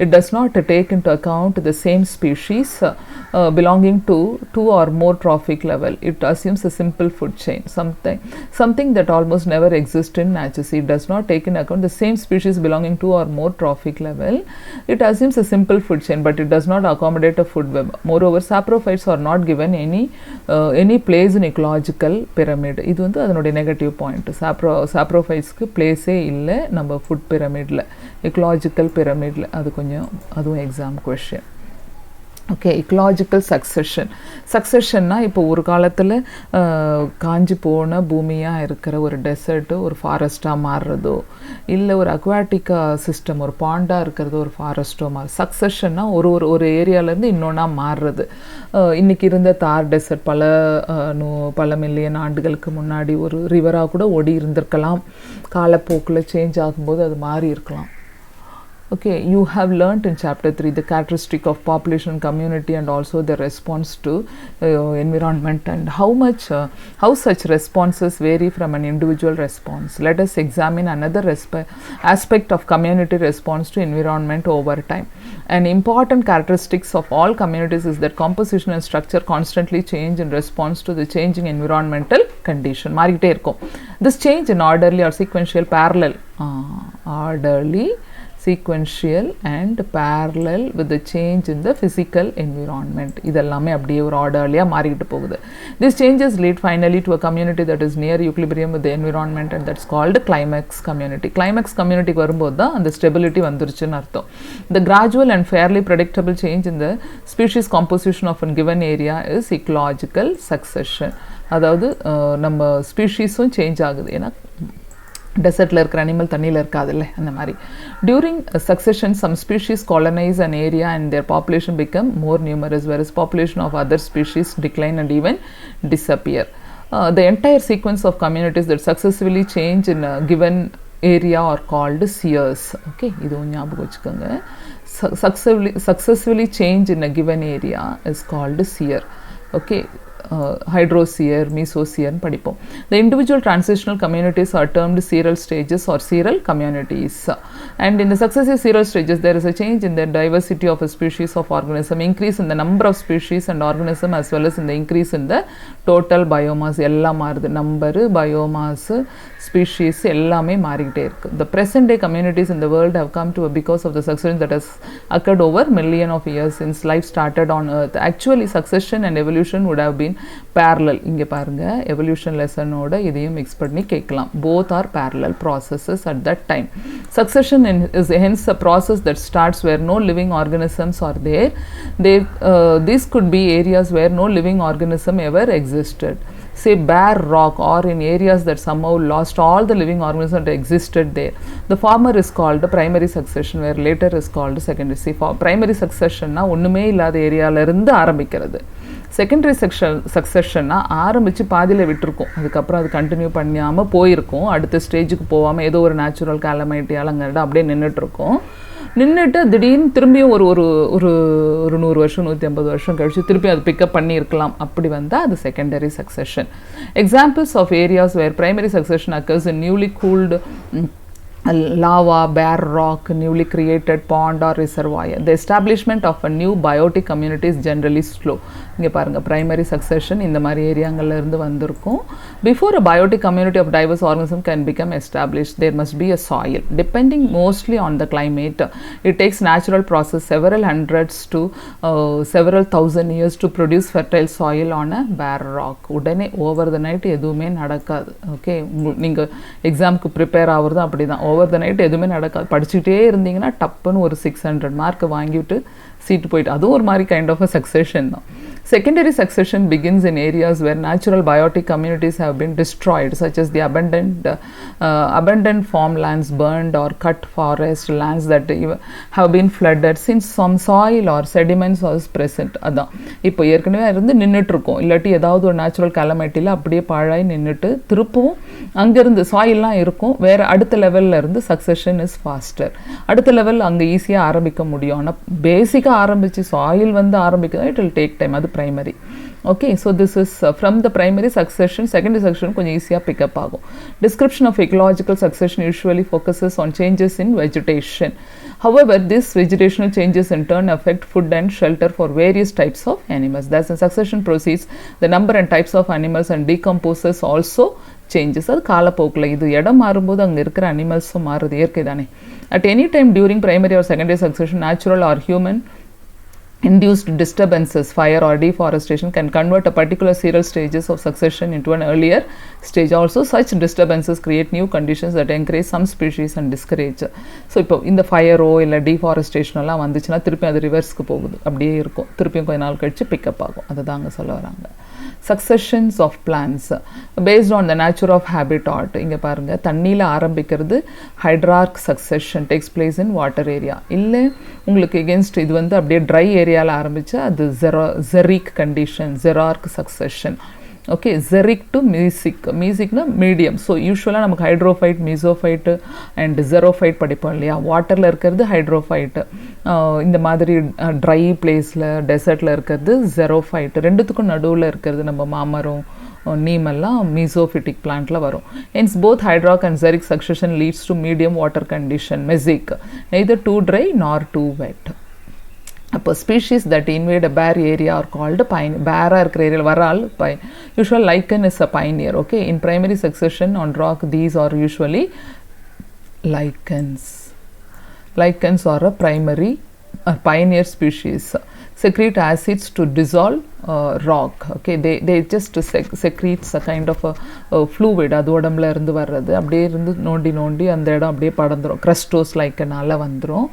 it does not take into account the same species belonging to two or more trophic level. It assumes a simple food chain, something that almost never exists in nature. It does not take into account the same species belonging to or more trophic level. It assumes a simple food chain, but it does not accommodate a food web. Moreover, saprophytes are not given any place in ecological pyramid. இது வந்து அதனுடைய negative point. சாப்ரோஃபைட்ஸ்க்கு பிளேஸே இல்லை நம்ம food பிரமிடில், ecological பிரமிடில். அதுவும் exam question. Okay, ecological சக்சஷன்னா இப்போ ஒரு காலத்தில் காஞ்சி போன பூமியாக இருக்கிற ஒரு டெசர்ட்டு ஒரு ஃபாரஸ்ட்டாக மாறுறதோ, இல்லை ஒரு அக்வாட்டிக்கா சிஸ்டம் ஒரு பாண்டாக இருக்கிறதோ ஒரு ஃபாரஸ்ட்டோ சக்சஷன்னா ஒரு ஏரியாவிலேருந்து இன்னொன்னா மாறுறது. இன்றைக்கி இருந்த தார் டெசர்ட் பல மில்லியன் ஆண்டுகளுக்கு முன்னாடி ஒரு ரிவராக கூட ஓடி இருந்திருக்கலாம். காலப்போக்கில் சேஞ்ச் ஆகும்போது அது மாறி இருக்கலாம். Okay, you have learnt in chapter 3 the characteristic of population, community, and also the response to environment, and how such responses vary from an individual response. Let us examine another aspect of community response to environment over time. An important characteristics of all communities is that composition and structure constantly change in response to the changing environmental condition. மாறிக்கிட்டே இருக்கும். This change in orderly or sequential and parallel with the change in the physical environment. இதெல்லாமே அப்படியே ஒரு ஆர்டர்லியாக மாறிக்கிட்டு போகுது. These changes lead finally to a community that is near equilibrium with the environment, and that's called climax community. Climax community வரும்போது தான் அந்த stability வந்துருச்சுன்னு அர்த்தம். The gradual and fairly predictable change in the species composition of a given area is ecological succession. அதாவது நம்ம ஸ்பீஷீஸும் change ஆகுது, ஏன்னா டெசர்ட்டில் இருக்கிற அனிமல் தண்ணியில் இருக்காதுல்ல, அந்த மாதிரி. During succession some species colonise an area and their population become more numerous, whereas population of other species decline and even disappear. The entire sequence of communities that successively change in a given area are called sears. Okay, இதுவும் ஞாபகம் வச்சுக்கோங்க. Successively change in a given area is called sear. Okay, hydrosear, mesosear படிப்போம். The individual transitional communities are termed searal stages or searal communities. And in the successive searal stages, there is a change in the diversity of a species of organism, increase in the number of species and organism, as well as in the increase in the total biomass. எல்லாம் மாறுது, number, biomass, species எல்லாமே மாறிக்கிட்டே இருக்கு. The present day communities in the world have come to because of the succession that has occurred over million of years since life started on earth. Actually, succession and evolution would have been parallel. இங்கே பாருங்க, evolution lessonோட இதையும் mix பண்ணி கேட்கலாம். Both are parallel processes at that time. Succession is hence a process that starts where no living organisms are there. These could be areas where no living organism ever existed. say bare rock or in areas that somehow lost all the living organisms that existed there, the former is called primary succession, where later is called secondary. See, for primary succession na ஒண்ணுமே இல்லாத ஏரியால இருந்து ஆரம்பிக்கிறது. Secondary சக்சஷன்னா ஆரம்பித்து பாதியில் விட்டுருக்கும், அதுக்கப்புறம் அது continue பண்ணாமல் போயிருக்கும், அடுத்த ஸ்டேஜுக்கு போகாமல் ஏதோ ஒரு நேச்சுரல் கேலமைட்டியால் அங்கே அப்படியே நின்றுட்டுருக்கோம். நின்றுட்டு திடீர்னு திரும்பியும் ஒரு ஒரு ஒரு ஒரு 100 வருஷம் 150 வருஷம் கழிச்சு திருப்பி அது பிக்கப் பண்ணியிருக்கலாம். அப்படி வந்தால் அது secondary succession. Examples of areas where primary succession occurs in newly cooled lava, bare rock, newly created pond or reservoir. The establishment of a new biotic community is generally slow. இங்கே பாருங்கள், primary succession இந்த மாதிரி ஏரியாங்கள்ல இருந்து வந்திருக்கும். Before a biotic community of diverse organisms can become established, there must be a soil. Depending mostly on the climate, it takes natural process several hundreds to several thousand years to produce fertile soil on a bare rock. உடனே over the night எதுவுமே நடக்காது. Okay, நீங்கள் எக்ஸாமுக்கு prepare ஆகுறது அப்படி தான். Over the night எதுவுமே நடக்காது. படிச்சுட்டே இருந்தீங்கன்னா டப்புன்னு ஒரு 600 மார்க் வாங்கிவிட்டு சீட்டு போயிட்டு, அதுவும் ஒரு மாதிரி கைண்ட் ஆஃப் அ சக்சஷன் தான். Secondary succession begins in areas where natural biotic communities have been destroyed, such as the abandoned farmlands, burned or cut forest lands that have been flooded since some soil or sediments was present. அதான் இப்போ ஏற்கனவே இருந்து நின்றுட்டு இருக்கோம், இல்லாட்டி ஏதாவது ஒரு natural கலமைட்டியில் அப்படியே பாழாய் நின்றுட்டு திருப்பவும் அங்கேருந்து சாயில்லாம் இருக்கும். வேறு அடுத்த லெவலில் இருந்து சக்சஷன் இஸ் ஃபாஸ்டர். அடுத்த லெவல் அங்கே ஈஸியாக ஆரம்பிக்க முடியும். ஆனால் பேசிக்காக ஆரம்பித்து சாயில் வந்து ஆரம்பிக்க இட் வில் டேக் டைம். அது primary. Okay, so this is from the primary succession. Secondary succession கொஞ்சம் ஈஸியாக பிக்கப் ஆகும். Description of ecological succession usually focuses on changes in vegetation. However, these vegetational changes in turn affect food and shelter for various types of animals. Thus, in succession proceeds, the number and types of animals and decomposes also changes. அது காலப்போக்கில் இது இடம் மாறும்போது அங்கே இருக்கிற அனிமல்ஸும் மாறுது, இயற்கை தானே. At any time during primary or secondary succession, natural or human induced disturbances, fire or deforestation can convert a particular serial stages of succession into an earlier stage. Also, such disturbances create new conditions that encourage some species and discourage. So, இப்போ இந்த ஃபயரோ இல்லை டீஃபாரஸ்டேஷனெல்லாம் வந்துச்சுன்னா திருப்பி அது ரிவர்ஸ்க்கு போகுது, அப்படியே இருக்கும், திருப்பியும் கொஞ்ச நாள் கழிச்சு பிக்கப் ஆகும். அதுதான் அங்கே சொல்ல வராங்க. Successions of plants based on the nature of habitat. இங்கே பாருங்கள், தண்ணியில் ஆரம்பிக்கிறது hydrarch succession takes place in water area. இல்லை உங்களுக்கு எகென்ஸ்ட் இது வந்து அப்படியே ட்ரை ஏரியாவில் ஆரம்பித்தா அது xeric condition, xerarch succession. Okay, xeric to மீசிக்னா மீடியம். ஸோ யூஸ்வலாக நமக்கு ஹைட்ரோஃபைட், மீசோஃபைட்டு அண்ட் ஜெரோஃபைட் படிப்போம் இல்லையா. வாட்டரில் இருக்கிறது ஹைட்ரோஃபைட்டு, இந்த மாதிரி ட்ரை பிளேஸில் டெசர்ட்டில் இருக்கிறது ஜெரோஃபைட்டு. ரெண்டுத்துக்கும் நடுவில் இருக்கிறது நம்ம மாமரம், நீமெல்லாம் மீசோஃபிட்டிக் பிளான்ட்டில் வரும். Hence both hydrarch and xeric succession leads to medium water condition, mesic, neither too dry nor too wet. அப்போ ஸ்பீஷீஸ் தட் இன்வேட் அ பேர் ஏரியா ஆர் கால்டு பைன். பேராக இருக்கிற ஏரியாவில் வரால் பைன். Usual lichen is a pioneer. Okay, in primary succession on rock these are usually lichens. Lichens are a primary pioneer species. Secrete acids to dissolve rock. Okay, they just secretes a kind of a fluid. அது உடம்புல இருந்து வர்றது, அப்படியே இருந்து நோண்டி நோண்டி அந்த இடம் அப்படியே படந்துரும், கிரஸ்டோஸ் லைக்கனால வந்துடும்.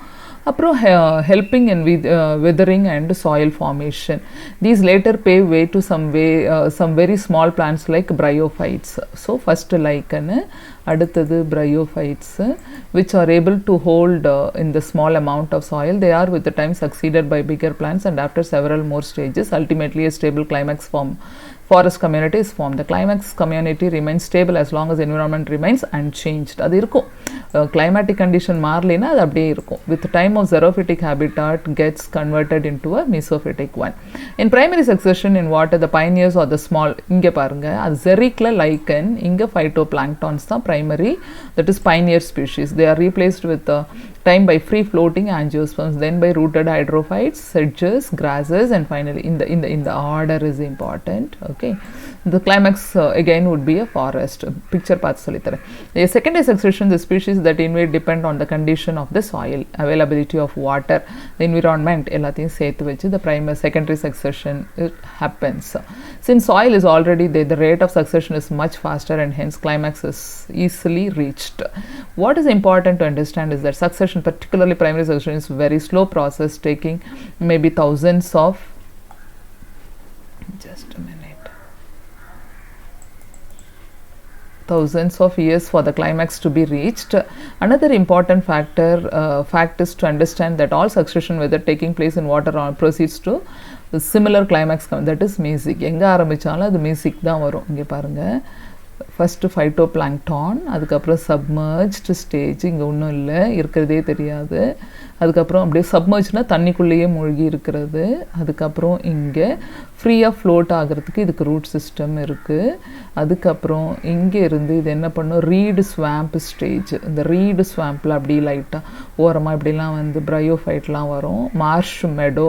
அப்புறம் helping in weathering and soil formation. These later pave way to some very small plants like bryophytes. So first lichen, அடுத்தது bryophytes, which are able to hold in the small amount of soil. They are with the time succeeded by bigger plants, and after several more stages ultimately a stable climax forest community is formed. The climax community remains stable as long as environment remains unchanged. அது இருக்கும், climatic condition மாறலைன்னா அது அப்படியே இருக்கும். With the time of xerophytic habitat gets converted into a mesophytic one. In primary succession in water, the pioneers are the small. இங்கே பாருங்க, அது xericல lichen, இங்கே phytoplanktons தான் primary, that is pioneer species. They are replaced with time by free floating angiosperms, then by rooted hydrophytes, sedges, grasses, and finally in the order is important. Okay, the climax again would be a forest. Picture path solitare. A secondary succession, the species that invade depend on the condition of the soil, availability of water, the environment, எல்லாத்தையும் சேர்த்து வச்சு the primary secondary succession it happens. Since soil is already there, the rate of succession is much faster and hence climax is easily reached. What is important to understand is that succession, particularly primary succession, is very slow process, taking maybe thousands of, just a minute, thousands of years for the climax to be reached. Another important fact is to understand that all succession, whether taking place in water or proceeds to similar climax, that is mesozoic. எங்க ஆரம்பிச்சாலும் அது mesozoic தான் வரும். இங்க பாருங்க, first ஃபைட்டோபிளாங்க்டான், அதுக்கப்புறம் submerged stage, இங்கே ஒன்றும் இல்லை, இருக்கிறதே தெரியாது. அதுக்கப்புறம் அப்படியே சப்மர்ஜ்னா தண்ணிக்குள்ளேயே மூழ்கி இருக்கிறது. அதுக்கப்புறம் இங்கே ஃப்ரீயாக ஃப்ளோட் ஆகிறதுக்கு இதுக்கு ரூட் சிஸ்டம் இருக்குது. அதுக்கப்புறம் இங்கே இருந்து இது என்ன பண்ணும், ரீடு ஸ்வாம்ப் ஸ்டேஜ். இந்த ரீடு ஸ்வாம்பில் அப்படி லைட்டாக ஓரமாக இப்படிலாம் வந்து ப்ரையோஃபைட்லாம் வரும். மார்ஷ் மெடோ,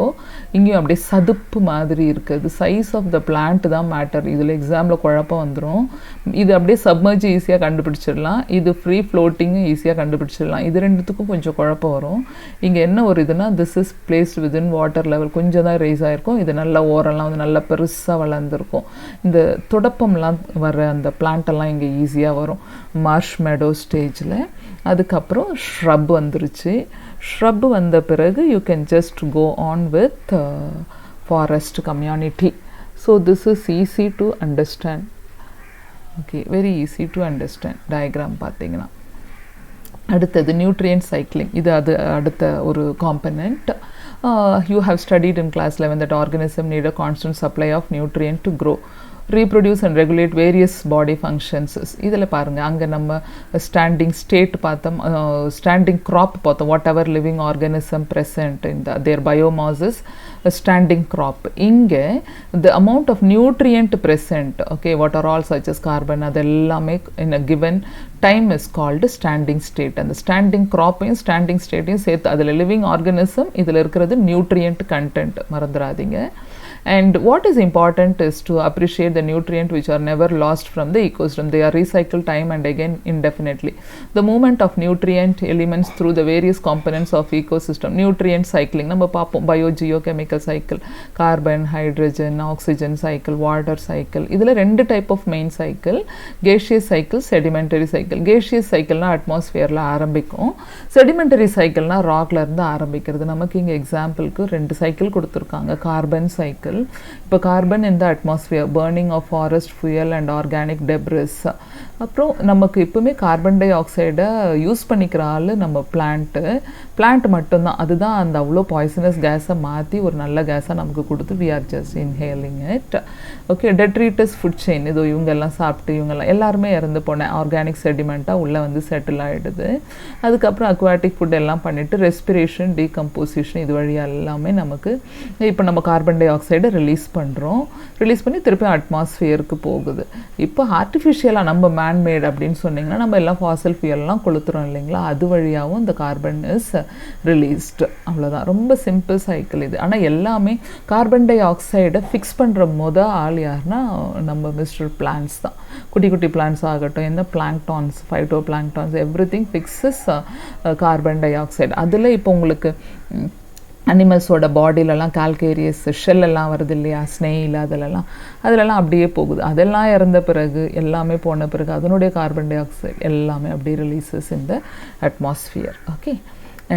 இங்கேயும் அப்படியே சதுப்பு மாதிரி இருக்குது. சைஸ் ஆஃப் த பிளான்ட் தான் மேட்டர். இதில் எக்ஸாமில் குழப்பம் வந்துடும். இது அப்படியே சப்மர்ஜ் ஈஸியாக கண்டுபிடிச்சிடலாம், இது ஃப்ரீ ஃப்ளோட்டிங்கும் ஈஸியாக கண்டுபிடிச்சிடலாம். இது ரெண்டுத்துக்கும் கொஞ்சம் குழப்பம் வரும். இங்கே என்ன ஒரு இதுனா, this is placed within water level, கொஞ்சம் தான் ரைஸ் ஆகிருக்கும். இது நல்லா ஓரெல்லாம் வந்து நல்லா பெருசாக வளர்ந்துருக்கும். இந்த தொடப்பம்லாம் வர அந்த பிளான்ட்டெல்லாம் இங்கே ஈஸியாக வரும் மார்ஷ் மெடோ ஸ்டேஜில். அதுக்கப்புறம் ஷ்ரப் வந்துருச்சு. ஷ்ரப் வந்த பிறகு you can just go on with forest community. So this is easy to understand. Okay, very easy to understand diagram பார்த்தீங்கன்னா. அடுத்தது நியூட்ரியன்ட் சைக்கிளிங். இது அது அடுத்த ஒரு component. You have studied in class 11 that organism need a constant supply of nutrient to grow, reproduce and regulate various body functions. இதில் பாருங்கள், அங்கே நம்ம ஸ்டாண்டிங் ஸ்டேட் பார்த்தோம், ஸ்டாண்டிங் க்ராப் பார்த்தோம். Whatever living organism present in their biomass is standing crop. இங்கே the amount of nutrient present, okay, what are all such as carbon, அது எல்லாமே in a given time is called standing state. அந்த standing க்ராப்பையும் standing ஸ்டேட்டையும் சேர்த்து அதில் living organism, இதில் இருக்கிறது நியூட்ரியன்ட் கண்டென்ட், மறந்துடாதீங்க. And what is important is to appreciate the nutrient which are never lost from the ecosystem. They are recycled time and again indefinitely. The movement of nutrient elements through the various components of ecosystem. Nutrient cycling, நம்ம பார்ப்போம், biogeochemical cycle, carbon, hydrogen, oxygen cycle, water cycle. இதில் ரெண்டு type of main cycle, gaseous cycle, sedimentary cycle. gaseous cycleனா அட்மாஸ்பியரில் ஆரம்பிக்கும், sedimentary cycleனா ராக்ல இருந்து ஆரம்பிக்கிறது. நமக்கு இங்கே எக்ஸாம்பிளுக்கு ரெண்டு சைக்கிள் கொடுத்துருக்காங்க. கார்பன் சைக்கிள், இப்போ கார்பன் இந்த atmosphere, burning of forest fuel and organic debris. அப்புறம் நமக்கு இப்போவுமே கார்பன் டை ஆக்சைடை யூஸ் பண்ணிக்கிற ஆள் நம்ம பிளான்ட் மட்டும்தான். அதுதான் அந்த அவ்வளோ பாய்சனஸ் கேஸை மாற்றி ஒரு நல்ல கேஸை நமக்கு கொடுத்து we are just inhaling it. Okay, detritus food chain, இதோ இவங்கெல்லாம் சாப்பிட்டு இவங்கெல்லாம் எல்லாருமே இறந்து போனேன், ஆர்கானிக் செடிமெண்ட்டாக உள்ளே வந்து செட்டில் ஆகிடுது. அதுக்கப்புறம் அக்வாட்டிக் ஃபுட் எல்லாம் பண்ணிவிட்டு ரெஸ்பிரேஷன், டீகம்போசிஷன், இது வழியாக எல்லாமே நமக்கு இப்போ நம்ம கார்பன் டை ஆக்சைடை ரிலீஸ் பண்ணுறோம். ரிலீஸ் பண்ணி திருப்பி அட்மாஸ்பியருக்கு போகுது. இப்போ ஆர்டிஃபிஷியலாக நம்ம மேன்மேட் அப்படின்னு சொன்னிங்கன்னா நம்ம எல்லாம் ஃபாசில் ஃபியூயல்லாம் கொளுத்துறோம் இல்லைங்களா, அது வழியாகவும் இந்த கார்பன் இஸ் ரிலீஸ்டு. அவ்வளோதான், ரொம்ப சிம்பிள் சைக்கிள் இது. ஆனால் எல்லாமே கார்பன் டை ஆக்சைடை ஃபிக்ஸ் பண்ணுற ஆள் யாருன்னா நம்ம மிஸ்டர் பிளான்ஸ் தான். குட்டி குட்டி பிளான்ஸ் ஆகட்டும், என்ன planktons, phytoplanktons, everything fixes carbon dioxide. அதில் இப்போ உங்களுக்கு அனிமல்ஸோட பாடியிலலாம் கால்கேரியஸ் ஷெல் எல்லாம் வருது இல்லையா, ஸ்னெயில், அதிலெல்லாம் அப்படியே போகுது. அதெல்லாம் இறந்த பிறகு எல்லாமே போன பிறகு அதனுடைய கார்பன் டை ஆக்சைடு எல்லாமே அப்படியே releases in the atmosphere. Okay,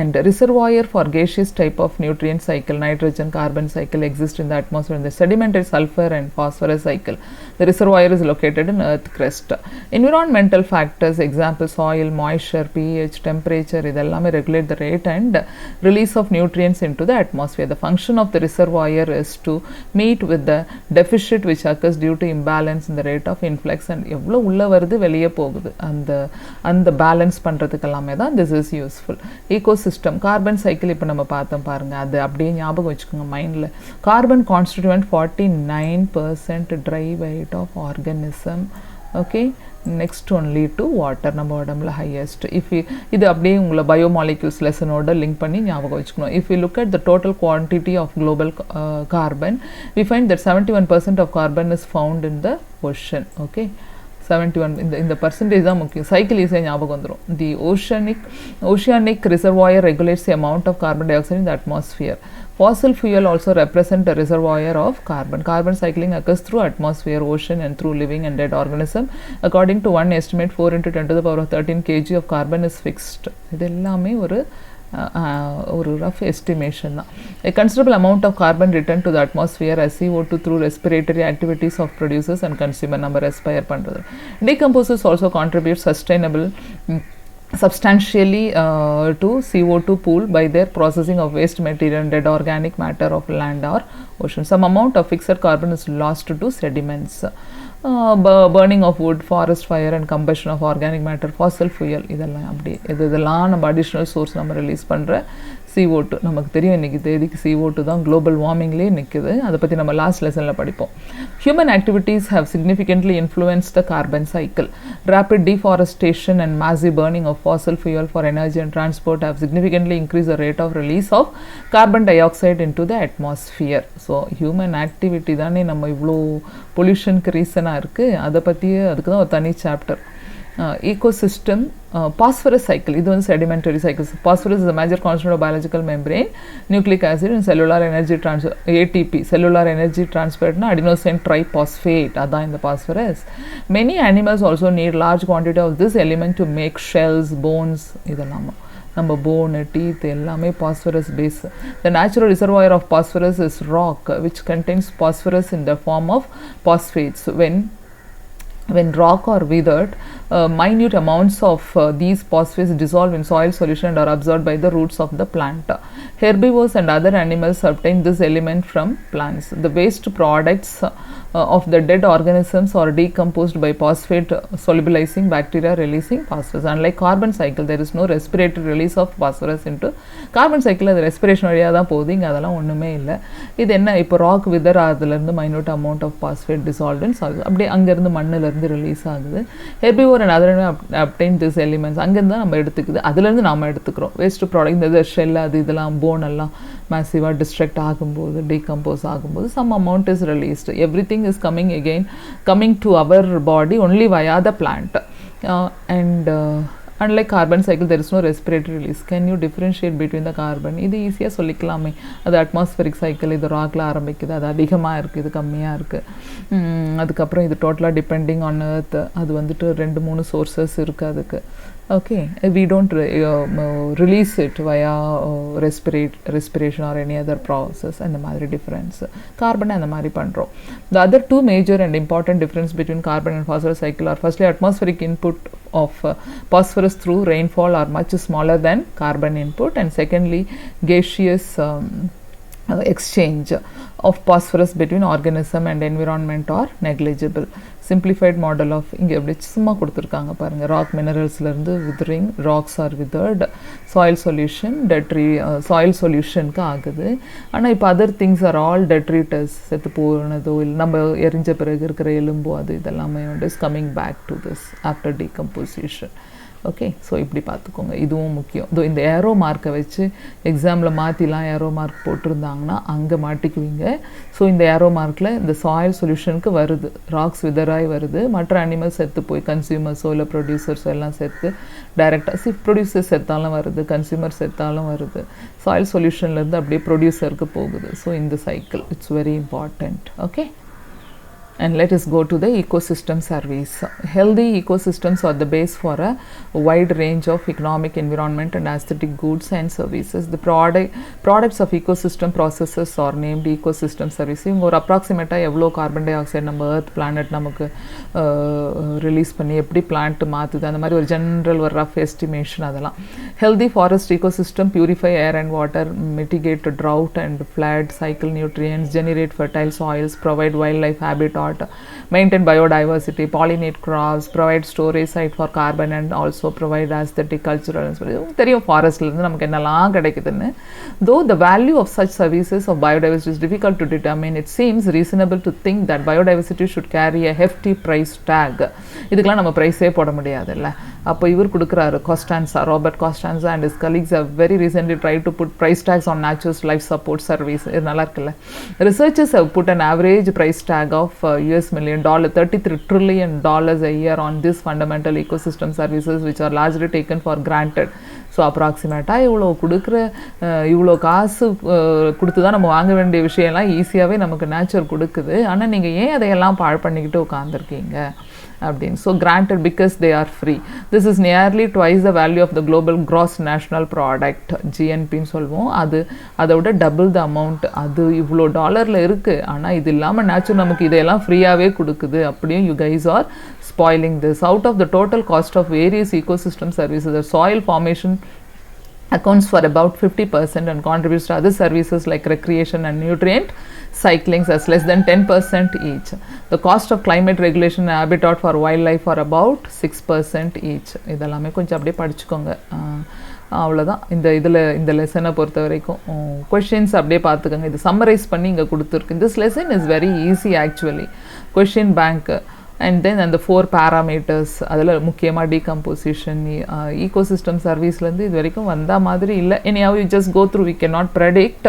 and reservoir for gaseous type of nutrient cycle, nitrogen carbon cycle exists in the atmosphere in the sedimentary sulfur and phosphorus cycle. The reservoir is located in earth crust. Environmental factors, example soil moisture, pH, temperature, இதெல்லாமே regulate the rate and release of nutrients into the atmosphere. The function of the reservoir is to meet with the deficit which occurs due to imbalance in the rate of influx, and எவ்வளோ உள்ள வருது வெளியே போகுது, அந்த balance பண்ணுறதுக்கு எல்லாமே தான் this is useful. Ecosystem, carbon cycle இப்போ நம்ம பார்த்தோம் பாருங்க, அது அப்படியே ஞாபகம் வச்சுக்கோங்க மைண்டில். Carbon constituent 49% dry weight of organism. Okay, next only to water, நம்ம உடம்புல ஹையஸ்ட். இது அப்படியே உங்களை பயோமாலிக்யூல்ஸ் லெசனோட லிங்க் பண்ணி ஞாபகம் வச்சுக்கணும். If you look at the total quantity of global carbon, we find that 71% of carbon is found in the ocean. Okay, 71, இந்த percentage தான் முக்கியம். சைக்கிள் ஈஸியாக ஞாபகம் வந்துடும். தி oceanic reservoir regulates the amount of carbon dioxide in the atmosphere. Fossil fuel also represent a reservoir of carbon. Carbon cycling occurs through atmosphere, ocean and through living and dead organism. According to one estimate, 4 into 10 to the power of 13 kg of carbon is fixed. இது எல்லாமே ஒரு ஒரு rough estimation தான். A considerable amount of carbon returned to the atmosphere as CO2 through respiratory activities of producers and consumer. நம்ம respire பண்ணுறது. Decomposers also contribute substantially to CO2 pool by their processing of waste material and dead organic matter of land or ocean. Some amount of fixed carbon is lost to sediments. Burning of wood, forest fire and combustion of organic matter, fossil fuel, இதெல்லாம் அப்படி இதெல்லாம் நம்ம additional source நம்ம release பண்ணுற CO2. நமக்கு தெரியும் இன்றைக்கி தேதிக்கு CO2 தான் குளோபல் வார்மிங்லேயே நிற்குது. அதை பற்றி நம்ம லாஸ்ட் லெசனில் படிப்போம். Human activities have significantly influenced the carbon cycle. Rapid deforestation and massive burning of fossil fuel for energy and transport have significantly increased the rate of release of carbon dioxide into the atmosphere. So human activity தானே நம்ம இவ்வளோ பொல்யூஷனுக்கு ரீசனாக இருக்குது. அதை பற்றியே அதுக்கு தான் ஒரு தனி சாப்டர். Ecosystem, phosphorus cycle, இது வந்து sedimentary cycles. Phosphorus is a major constituent of biological membrane, nucleic acid and cellular energy transfer, ATP, cellular energy transferred na adenosine triphosphate, அதான் இந்த phosphorus. Many animals also need large quantity of this element to make shells, bones, இதெல்லாம் நம்ம bone teeth எல்லாமே phosphorus base. The natural reservoir of phosphorus is rock which contains phosphorus in the form of phosphates. When rock are withered, minute amounts of these phosphates dissolve in soil solution and are absorbed by the roots of the plant. Herbivores and other animals obtain this element from plants. The waste products of the dead organisms are decomposed by phosphate solubilizing bacteria releasing phosphorus. Unlike carbon cycle, there is no respiratory release of phosphorus into carbon cycle. அது respiration வழியாக தான் போகுது. இங்கே அதெல்லாம் ஒன்றுமே இல்லை. இது என்ன இப்போ ராக் விதர் அதுலேருந்து minute amount of phosphate dissolvents ஆகுது. அப்படியே அங்கேருந்து மண்ணிலேருந்து ரிலீஸ் ஆகுது. Herbivore and other obtain this elements அங்கேருந்து தான் நம்ம எடுத்துக்குது. அதுலேருந்து நம்ம எடுத்துக்கிறோம் வேஸ்ட் ப்ராடக்ட். இந்த ஷெல் அது இதெல்லாம் போன் எல்லாம் மேசிவாக டிஸ்ட்ரக்ட் ஆகும்போது டீகம்போஸ் ஆகும்போது some amount is released. Everything is coming to our body only via the plant. Unlike carbon cycle, there is no respiratory release. Can you differentiate between the carbon? இது ஈஸியாக சொல்லிக்கலாமே. அது atmospheric cycle, இது ராக்கில் ஆரம்பிக்குது, அது அதிகமாக இருக்குது, இது கம்மியாக இருக்குது. அதுக்கப்புறம் இது டோட்டலாக டிபெண்டிங் ஆன் எர்த். அது வந்துட்டு 2-3 சோர்ஸஸ் இருக்குது அதுக்கு. Okay, we don't release it via respiration or any other process. And the மாதிரி difference carbon and the மாதிரி பண்றோம். The other two major and important difference between carbon and phosphorus cycle are firstly atmospheric input of phosphorus through rainfall are much smaller than carbon input, and secondly gaseous exchange of phosphorus between organism and environment are negligible. Simplified model of இங்கே எப்படி சும்மா கொடுத்துருக்காங்க பாருங்கள். Rock மினரல்ஸ்லேருந்து withering, rocks are withered, soil solution, soil solutionக்கு ஆகுது. ஆனால் இப்போ other things are all detritus, செத்து போனதோ இல்லை நம்ம எரிஞ்ச பிறகு இருக்கிற எலும்போ அது இதெல்லாமே வந்து is coming back to this after decomposition. Okay, so இப்படி பார்த்துக்கோங்க, இதுவும் முக்கியம். இதோ இந்த ஏரோ மார்க்கை வச்சு எக்ஸாமில் மாற்றிலாம் ஏரோ மார்க் போட்டிருந்தாங்கன்னா அங்கே மாட்டிக்குவீங்க. ஸோ இந்த ஏரோ மார்க்கில் இந்த சாயில் சொல்யூஷனுக்கு வருது, ராக்ஸ் விதராய் வருது, மற்ற அனிமல்ஸ் செத்து போய் கன்சியூமர்ஸோ இல்லை ப்ரொடியூசர்ஸோ எல்லாம் செத்து டைரெக்டாக ப்ரொடியூசர் செத்தாலும் வருது, கன்சியூமர் செத்தாலும் வருது. சாயில் சொல்யூஷன்லேருந்து அப்படியே ப்ரொடியூசருக்கு போகுது. ஸோ இந்த cycle it's very important. Okay, and let us go to the ecosystem surveys. Healthy ecosystems are the base for a wide range of economic, environment and aesthetic goods and services. The products of ecosystem processes are named ecosystem services. இவங்க ஒரு அப்ராக்சிமேட்டாக எவ்வளோ carbon di oxide நம்ம earth planet நமக்கு release பண்ணி எப்படி plant மாற்றுது அந்த மாதிரி ஒரு ஜென்ரல் ஒரு ரஃப் எஸ்டிமேஷன் அதெல்லாம். Healthy forest ecosystem purify air and water, mitigate drought and flood, cycle nutrients, generate fertile soils, provide wildlife habitat, maintain biodiversity, pollinate crops, provide storage site for carbon and also provide aesthetic, cultural and spiritual. தெரியும் ஃபாரஸ்ட்லேருந்து நமக்கு என்னெல்லாம் கிடைக்குதுன்னு. Though the value of such services of biodiversity is difficult to determine, it seems reasonable to think that biodiversity should carry a hefty price tag. இதுக்கெல்லாம் நம்ம ப்ரைஸே போட முடியாதுல்ல. அப்போ இவர் கொடுக்குறாரு காஸ்டான்சா, Robert காஸ்டான்சா and his colleagues have very recently tried to put price tags on nature's life support service. இது நல்லா இருக்குல்ல. Researchers have put an average price tag of US million $33 trillion a year on these fundamental ecosystem services which are largely taken for granted. So அப்ராக்சிமேட்டாக இவ்வளோ காசு கொடுத்து தான் நம்ம வாங்க வேண்டிய விஷயம்லாம் ஈஸியாகவே நமக்கு நேச்சர் கொடுக்குது. ஆனால் நீங்கள் ஏன் அதையெல்லாம் பாழ் பண்ணிக்கிட்டு உட்காந்துருக்கீங்க? அப்படின்னு. So granted because they are free. This is nearly twice the value of the global gross national product, GNPன்னு சொல்லுவோம். அதோட டபுள் த அமௌண்ட். அது இவ்வளோ டாலரில் இருக்குது, ஆனால் இது இல்லாமல் நேச்சுரல் நமக்கு இதையெல்லாம் ஃப்ரீயாகவே கொடுக்குது. அப்படியும் you guys are spoiling this. Out of the total cost of various ecosystem services, the soil formation accounts for about 50% and contributes to other services like recreation and nutrient cycling as less than 10% each. The cost of climate regulation and habitat for wildlife are about 6% each. இதெல்லாமே கொஞ்சம் அப்படியே படிச்சுக்கோங்க. அவ்வளோதான் இந்த லெசனை பொறுத்த வரைக்கும். Questions அப்படியே பார்த்துக்கோங்க. இது சம்மரைஸ் பண்ணி இங்கே கொடுத்துருக்கு. This lesson is very easy actually. Question bank and then அந்த 4 parameters, அதில் முக்கியமாக டீகம்போசிஷன், ecosystem சர்வீஸ்லேருந்து இது வரைக்கும் வந்த மாதிரி இல்லை. anyhow you just go through, we cannot predict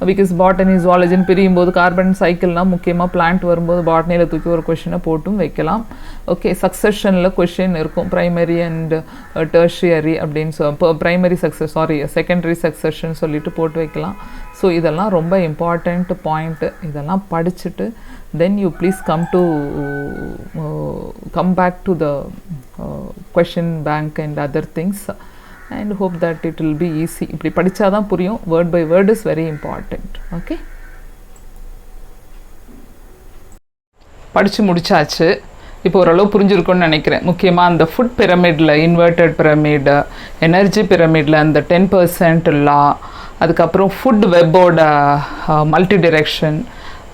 because botany zoology பிரியும் போது கார்பன் சைக்கிள்னால் முக்கியமாக பிளான்ட் வரும்போது பாட்னியில் தூக்கி ஒரு கொஷினை போட்டும் வைக்கலாம். ஓகே, சக்சஷனில் கொஷின் இருக்கும், ப்ரைமரி அண்ட் டெர்ஷியரி அப்படின்னு ப்ரைமரி செகண்டரி சக்சஷன் சொல்லிட்டு போட்டு வைக்கலாம். ஸோ இதெல்லாம் ரொம்ப இம்பார்ட்டண்ட் பாயிண்ட்டு. இதெல்லாம் படிச்சுட்டு then you please come back to the question bank and other things and hope that it will be easy. இப்படி படிச்சாதான் புரியும். word by word is very important. okay, படிச்சு முடிச்சாச்சு. இப்போ ஓரளவு புரிஞ்சிருக்கும்னு நினைக்கிறேன். முக்கியமாக அந்த ஃபுட் பிரமிடில், இன்வெர்டட் பிரமிடு, எனர்ஜி பிரமிடில் அந்த 10% லா, அதுக்கப்புறம் ஃபுட் வெப்போட மல்டி டிரெக்ஷன்,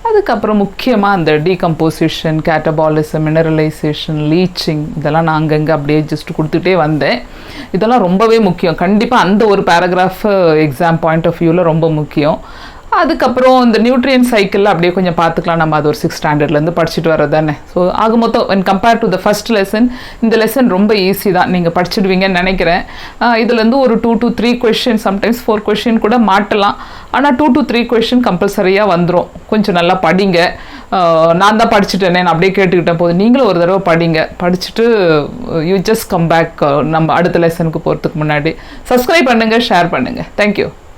அதுக்கப்புறம் முக்கியமாக அந்த டீகம்போசிஷன், கேட்டபாலிசம், மினரலைசேஷன், லீச்சிங், இதெல்லாம் நான் அங்கங்கே அப்படியே ஜஸ்ட் கொடுத்துட்டே வந்தேன். இதெல்லாம் ரொம்பவே முக்கியம். கண்டிப்பாக அந்த ஒரு பேராகிராஃப் எக்ஸாம் பாயிண்ட் ஆஃப் வியூவில் ரொம்ப முக்கியம். அதுக்கப்புறம் இந்த நியூட்ரியன் சைக்கிளில் அப்படியே கொஞ்சம் பார்த்துக்கலாம். நம்ம அது ஒரு 6th ஸ்டாண்டர்ட்லேருந்து படிச்சுட்டு வரது தானே. ஸோ ஆக மொத்தம் when compared to the first lesson, இந்த லெசன் ரொம்ப ஈஸி தான், நீங்கள் படிச்சுடுவீங்கன்னு நினைக்கிறேன். இதுலேருந்து ஒரு 2 to 3 கொஷின், சம்டைம்ஸ் 4 கொஷின் கூட மாட்டலாம். ஆனால் 2 to 3 கொஷின் கம்பல்சரியாக வந்துடும். கொஞ்சம் நல்லா படிங்க. நான் தான் படிச்சுட்டேனே, நான் அப்படியே கேட்டுக்கிட்டேன் போது நீங்களும் ஒரு தடவை படிங்க. படிச்சுட்டு யூ ஜஸ்ட் கம் பேக். நம்ம அடுத்த லெசனுக்கு போகிறதுக்கு முன்னாடி சப்ஸ்கிரைப் பண்ணுங்கள், ஷேர் பண்ணுங்கள். தேங்க்யூ.